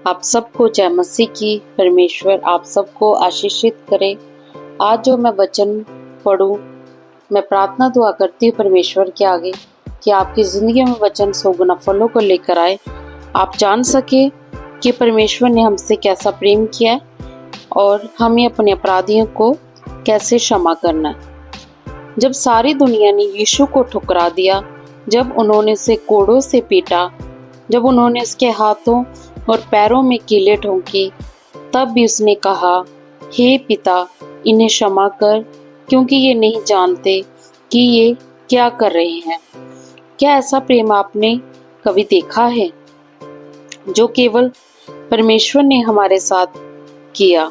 आप सबको जय मसीह की। परमेश्वर आप सबको आशीषित करे। आज जो मैं वचन पढ़ूं, मैं प्रार्थना दुआ करती हूँ परमेश्वर के आगे कि आपकी ज़िंदगी में वचन 100 गुना फलों को लेकर आए। आप जान सके कि परमेश्वर ने हमसे कैसा प्रेम किया है और हमें अपने अपराधियों को कैसे क्षमा करना है। जब सारी दुनिया ने यीशु को ठुकरा दिया, जब उन्होंने उसे कोड़ों से पीटा, जब उन्होंने उसके हाथों और पैरों में कीले ठोंकी, तब भी उसने कहा, हे पिता, इन्हें क्षमा कर, क्योंकि ये नहीं जानते कि ये क्या कर रहे हैं। क्या ऐसा प्रेम आपने कभी देखा है जो केवल परमेश्वर ने हमारे साथ किया?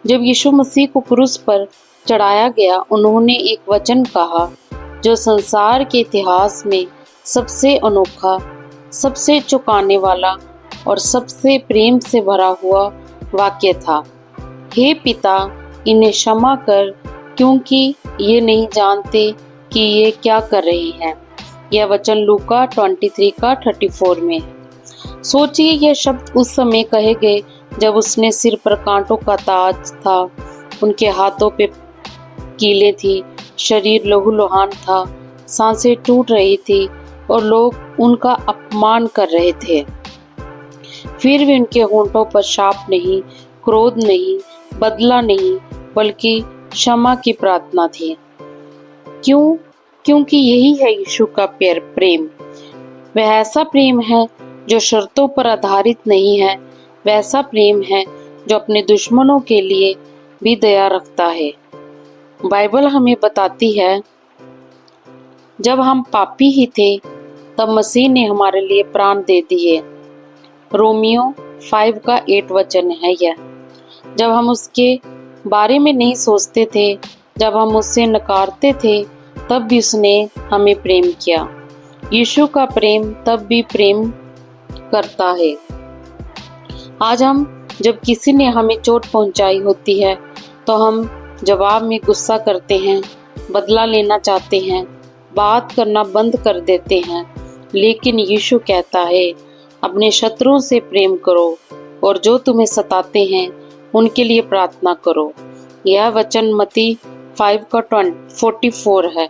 जब यीशु मसीह को क्रूस पर चढ़ाया गया, उन्होंने एक वचन कहा जो संसार के इतिहास में सबसे अनोखा, सबसे चौंकाने वाला और सबसे प्रेम से भरा हुआ वाक्य था, हे पिता, इन्हें क्षमा कर, क्योंकि ये नहीं जानते कि ये क्या कर रहे हैं। यह वचन लूका 23 का 34 में है। सोचिए, यह शब्द उस समय कहे गए जब उसने सिर पर कांटों का ताज था, उनके हाथों पे कीले थी, शरीर लहूलुहान था, सांसें टूट रही थी और लोग उनका अपमान कर रहे थे। फिर भी उनके होंठों पर शाप नहीं, क्रोध नहीं, बदला नहीं, बल्कि क्षमा की प्रार्थना थी। क्यों? क्योंकि यही है यीशु का प्रेम। वह ऐसा प्रेम है जो शर्तों पर आधारित नहीं है। वैसा प्रेम है जो अपने दुश्मनों के लिए भी दया रखता है। बाइबल हमें बताती है, जब हम पापी ही थे तब मसीह ने हमारे लिए प्राण दे दिए। रोमियो 5 का 8 वचन है यह। जब हम उसके बारे में नहीं सोचते थे, जब हम उससे नकारते थे, तब भी उसने हमें प्रेम किया। यीशु का प्रेम तब भी प्रेम करता है। आज हम जब किसी ने हमें चोट पहुंचाई होती है तो हम जवाब में गुस्सा करते हैं, बदला लेना चाहते हैं, बात करना बंद कर देते हैं। लेकिन यीशु कहता है, अपने शत्रुओं से प्रेम करो और जो तुम्हें सताते हैं उनके लिए प्रार्थना करो। यह वचन मत्ती 5 का 44 है।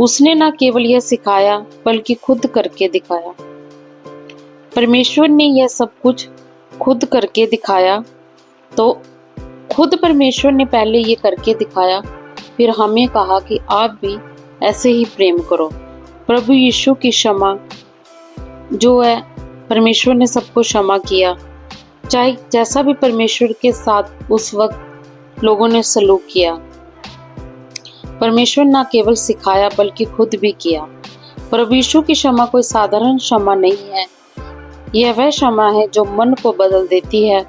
उसने न केवल यह सिखाया बल्कि खुद करके दिखाया। परमेश्वर ने यह सब कुछ खुद करके दिखाया, तो खुद परमेश्वर ने पहले ये करके दिखाया, फिर हमें कहा कि आप भी ऐसे ही प्रेम करो। प्रभु यीशु की क्षमा जो है, परमेश्वर ने सबको क्षमा किया, चाहे जैसा भी परमेश्वर के साथ उस वक्त लोगों ने सलूक किया। परमेश्वर न केवल सिखाया बल्कि खुद भी किया। प्रभु यीशु की क्षमा कोई साधारण क्षमा नहीं है। यह वह क्षमा है जो मन को बदल देती है,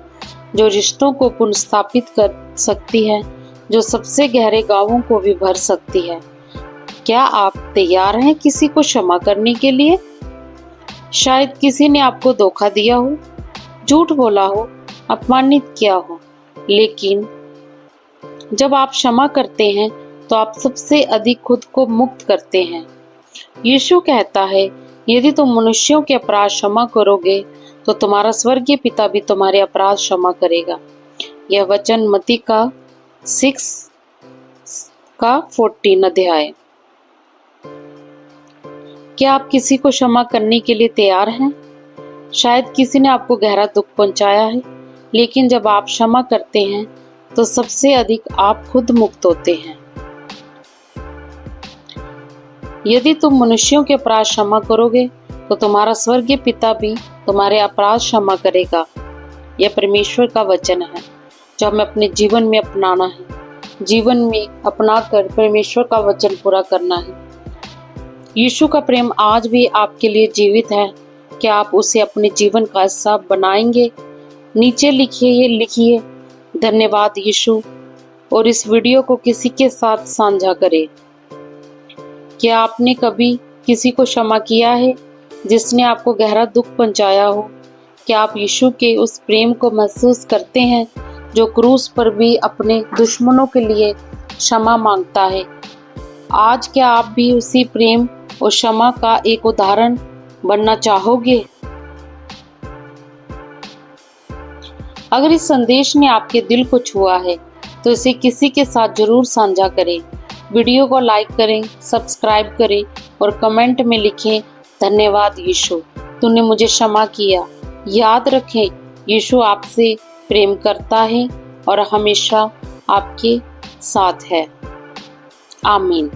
जो रिश्तों को पुनर्स्थापित कर सकती है, जो सबसे गहरे गांवों को भी भर सकती है। क्या आप तैयार हैं किसी को क्षमा करने के लिए? शायद किसी ने आपको धोखा दिया हो, झूठ बोला हो, अपमानित किया हो, लेकिन जब आप क्षमा करते हैं तो आप सबसे अधिक खुद को मुक्त करते हैं। यीशु कहता है, यदि तुम मनुष्यों के अपराध क्षमा करोगे तो तुम्हारा स्वर्गीय पिता भी तुम्हारे अपराध क्षमा करेगा। यह वचन मत्ती का 6 का 14 अध्याय। क्या आप किसी को क्षमा करने के लिए तैयार हैं? शायद किसी ने आपको गहरा दुख पहुंचाया है, लेकिन जब आप क्षमा करते हैं तो सबसे अधिक आप खुद मुक्त होते हैं। यदि तुम मनुष्यों के अपराध क्षमा करोगे तो तुम्हारा स्वर्गीय पिता भी तुम्हारे अपराध क्षमा करेगा। यह परमेश्वर का वचन है जो हमें अपने जीवन में अपनाना है, जीवन में अपना कर परमेश्वर का वचन पूरा करना है। यीशु का प्रेम आज भी आपके लिए जीवित है। क्या आप उसे अपने जीवन का हिस्सा बनाएंगे? नीचे लिखिए धन्यवाद यीशु, और इस वीडियो को किसी के साथ साझा करें। क्या आपने कभी किसी को क्षमा किया है जिसने आपको गहरा दुख पहुंचाया हो? क्या आप यीशु के उस प्रेम को महसूस करते हैं जो क्रूस पर भी अपने दुश्मनों के लिए क्षमा मांगता है? आज क्या आप भी उसी प्रेम और क्षमा का एक उदाहरण बनना चाहोगे? अगर इस संदेश ने आपके दिल को छुआ है तो इसे किसी के साथ जरूर साझा करें। वीडियो को लाइक करें, सब्सक्राइब करें और कमेंट में लिखें, धन्यवाद यीशु, तूने मुझे क्षमा किया। याद रखें, यीशु आपसे प्रेम करता है और हमेशा आपके साथ है। आमीन।